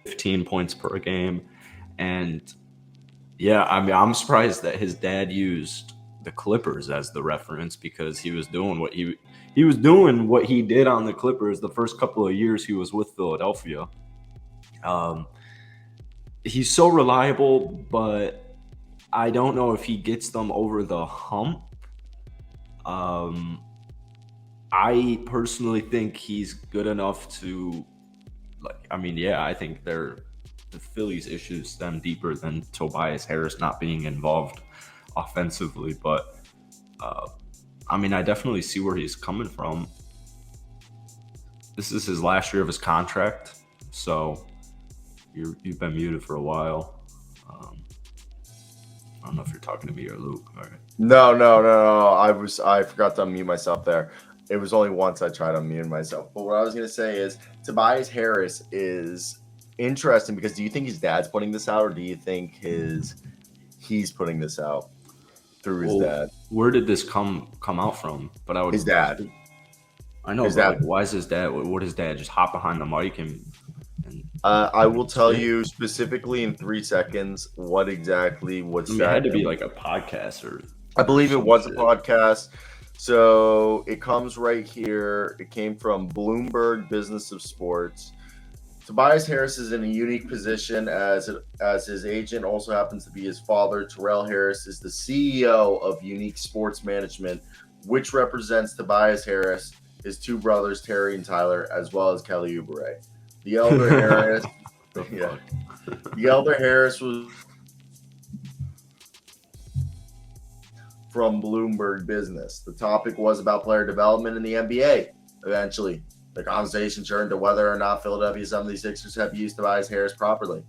15 points per game. And yeah, I mean, I'm surprised that his dad used the Clippers as the reference because he was doing what he did on the Clippers the first couple of years he was with Philadelphia. Um, he's so reliable, but I don't know if he gets them over the hump. I personally think he's good enough to, I think the Phillies' issues stem deeper than Tobias Harris not being involved offensively, but I definitely see where he's coming from. This is his last year of his contract, so you've been muted for a while. I don't know if you're talking to me or Luke. All right. No. I forgot to unmute myself there. It was only once I tried to unmute myself. But what I was going to say is Tobias Harris is interesting because do you think his dad's putting this out, or do you think he's putting this out through his dad? Where did this come out from? But his dad. I know. Why is his dad? What his dad just hop behind the mic and I will tell you specifically in 3 seconds what exactly was that. It had to be like a podcast or. I believe it was a podcast. So it comes right here. It came from Bloomberg Business of Sports. Tobias Harris is in a unique position as his agent also happens to be his father. Terrell Harris is the CEO of Unique Sports Management, which represents Tobias Harris, his 2 brothers, Terry and Tyler, as well as Kelly Oubre. The elder Harris, the elder Harris was from Bloomberg Business. The topic was about player development in the NBA. Eventually, the conversation turned to whether or not Philadelphia 76ers have used Tobias Harris properly.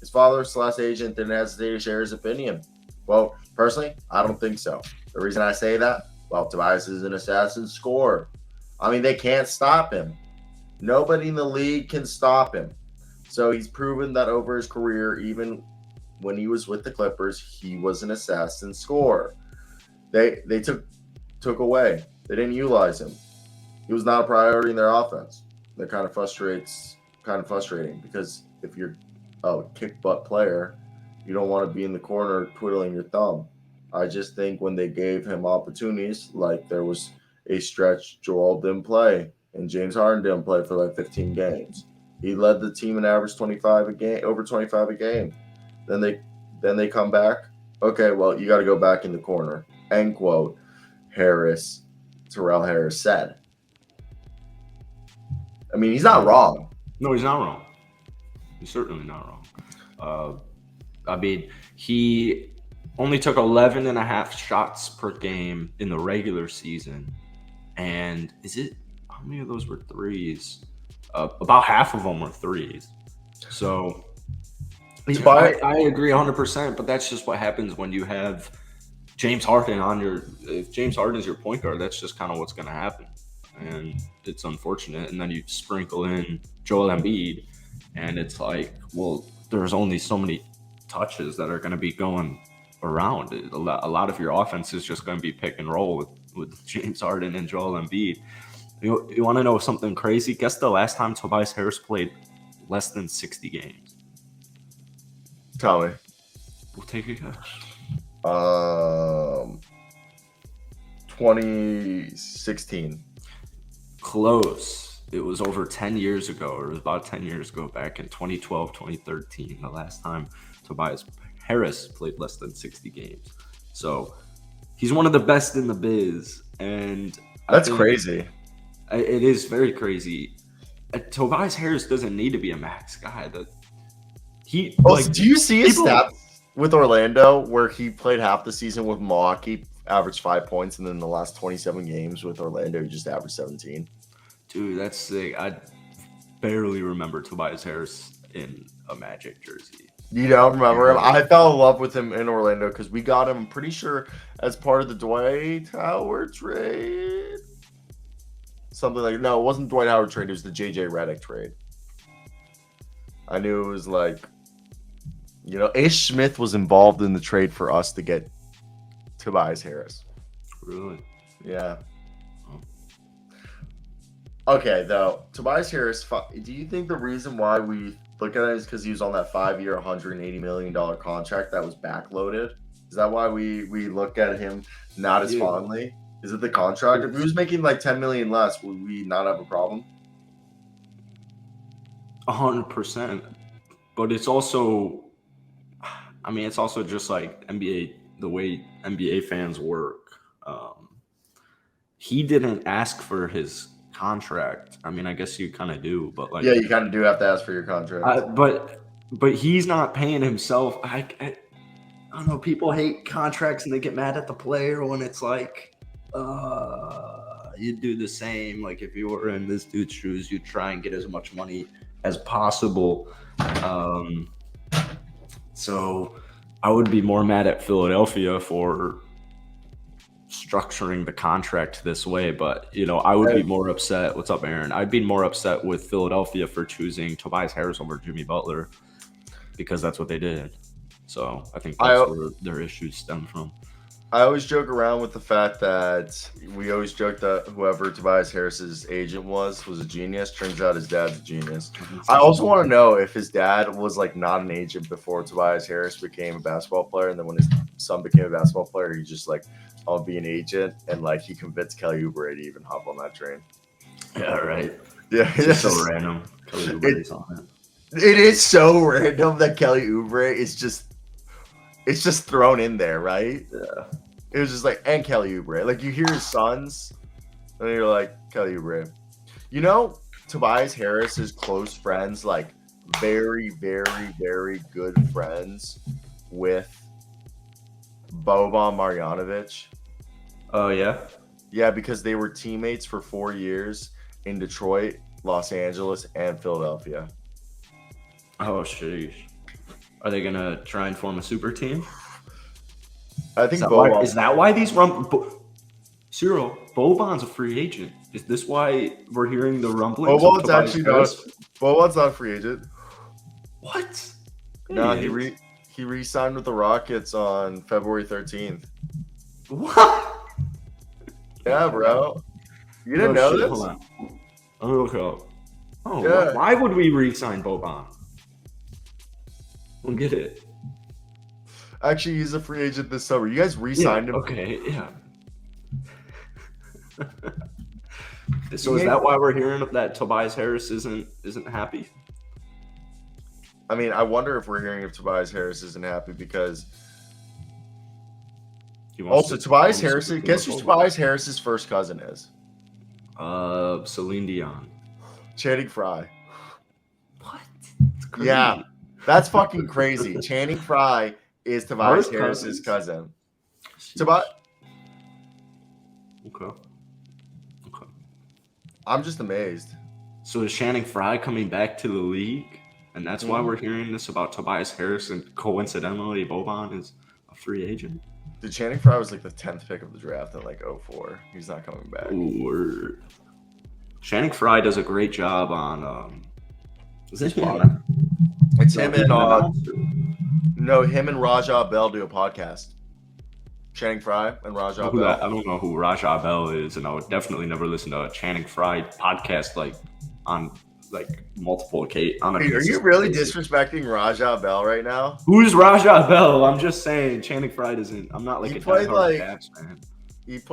His father/agent didn't hesitate to share his opinion. Well, personally, I don't think so. The reason I say that, well, Tobias is an assassin scorer. I mean, they can't stop him. Nobody in the league can stop him. So he's proven that over his career, even when he was with the Clippers, he was an assassin scorer. They took away. They didn't utilize him. He was not a priority in their offense. That kind of frustrating because if you're a kick butt player, you don't want to be in the corner twiddling your thumb. I just think when they gave him opportunities, like there was a stretch Joel didn't play and James Harden didn't play for like 15 games. He led the team in average 25 a game, over 25 a game. Then they come back. Okay, well, you got to go back in the corner. End quote. Terrell Harris said. I mean, he's not wrong. No, he's not wrong. He's certainly not wrong. He only took 11 and a half shots per game in the regular season. And how many of those were threes? About half of them were threes. So I agree 100%, but that's just what happens when you have James Harden if James Harden is your point guard, that's just kind of what's going to happen. And it's unfortunate. And then you sprinkle in Joel Embiid, and it's like, well, there's only so many touches that are going to be going around. A lot of your offense is just going to be pick and roll with James Harden and Joel Embiid. You want to know something crazy? Guess the last time Tobias Harris played less than 60 games. Tell me. We'll take a guess. 2016. Close. It was over 10 years ago, or it was about 10 years ago, back in 2012, 2013, the last time Tobias Harris played less than 60 games. So he's one of the best in the biz. And that's crazy. It is very crazy. Tobias Harris doesn't need to be a max guy. Do you see his stats with Orlando where he played half the season with Milwaukee, averaged 5 points, and then the last 27 games with Orlando, he just averaged 17? Dude, that's sick. I barely remember Tobias Harris in a Magic jersey. You don't remember him? I fell in love with him in Orlando because we got him, pretty sure, as part of the Dwight Howard trade. Something like, no, it wasn't Dwight Howard trade. It was the JJ Redick trade. I knew it was like, Ish Smith was involved in the trade for us to get Tobias Harris. Really? Yeah. Okay, though, Tobias Harris, do you think the reason why we look at it is because he was on that 5-year, $180 million contract that was backloaded? Is that why we look at him not as Yeah. fondly? Is it the contract? If he was making like $10 million less, would we not have a problem? 100%. But it's also, I mean, it's also just like NBA, the way NBA fans work. He didn't ask for his contract. I mean, I guess you kind of do, but like, Yeah, you kind of do have to ask for your contract. but he's not paying himself. I don't know. People hate contracts and they get mad at the player when it's like, you do the same. Like if you were in this dude's shoes, you try and get as much money as possible. So I would be more mad at Philadelphia for structuring the contract this way, but I would be more upset. What's up, Aaron? I'd be more upset with Philadelphia for choosing Tobias Harris over Jimmy Butler because that's what they did. So I think that's where their issues stem from. I always joke around with the fact that we always joke that whoever Tobias Harris's agent was a genius. Turns out his dad's a genius. I also want to know if his dad was like not an agent before Tobias Harris became a basketball player, and then when his son became a basketball player, he just like, I'll be an agent, and like he convinced Kelly Oubre to even hop on that train. Yeah, right. Yeah, it's so random. Kelly Oubre's on it. It is so random that Kelly Oubre is just. It's just thrown in there, right? Yeah. It was just like, and Kelly Oubre. Like, you hear his sons, and you're like, Kelly Oubre. Tobias Harris is close friends, like, very, very, very good friends with Boban Marjanovic. Oh, yeah? Yeah, because they were teammates for 4 years in Detroit, Los Angeles, and Philadelphia. Oh, sheesh. Are they gonna try and form a super team? I think is that why these Cyro, Boban's a free agent. Is this why we're hearing the rumblings? Boban's actually not. Boban's not a free agent. What? No, he re-signed with the Rockets on February 13th. What? Yeah, bro. You didn't know this? Hold on. I'm gonna look it up. Oh, yeah. Why would we re-sign Boban? We'll get it. Actually, he's a free agent this summer. You guys re-signed him. Okay, yeah. So is that why we're hearing that Tobias Harris isn't happy? I mean, I wonder if we're hearing if Tobias Harris isn't happy because Tobias Harris. Guess who Tobias Harris's first cousin is? Celine Dion. Channing Frye. What? That's crazy. Yeah, that's fucking crazy. Channing Frye is Tobias Harris's cousin. Tobias. Okay. I'm just amazed. So is Channing Frye coming back to the league? And that's why we're hearing this about Tobias Harris, and coincidentally, Boban is a free agent. Dude, Channing Frye was like the 10th pick of the draft in like 2004. He's not coming back. Ooh, Channing Frye does a great job on is this him and him and Rajah Bell do a podcast. Channing Frye and Rajah Bell. I don't know who Rajah Bell is, and I would definitely never listen to a Channing Frye podcast on multiple occasions. Are you really disrespecting Rajah Bell right now? Who's Rajah Bell? I'm just saying Channing Frye doesn't. I'm not like a diehard Cavs fan. He played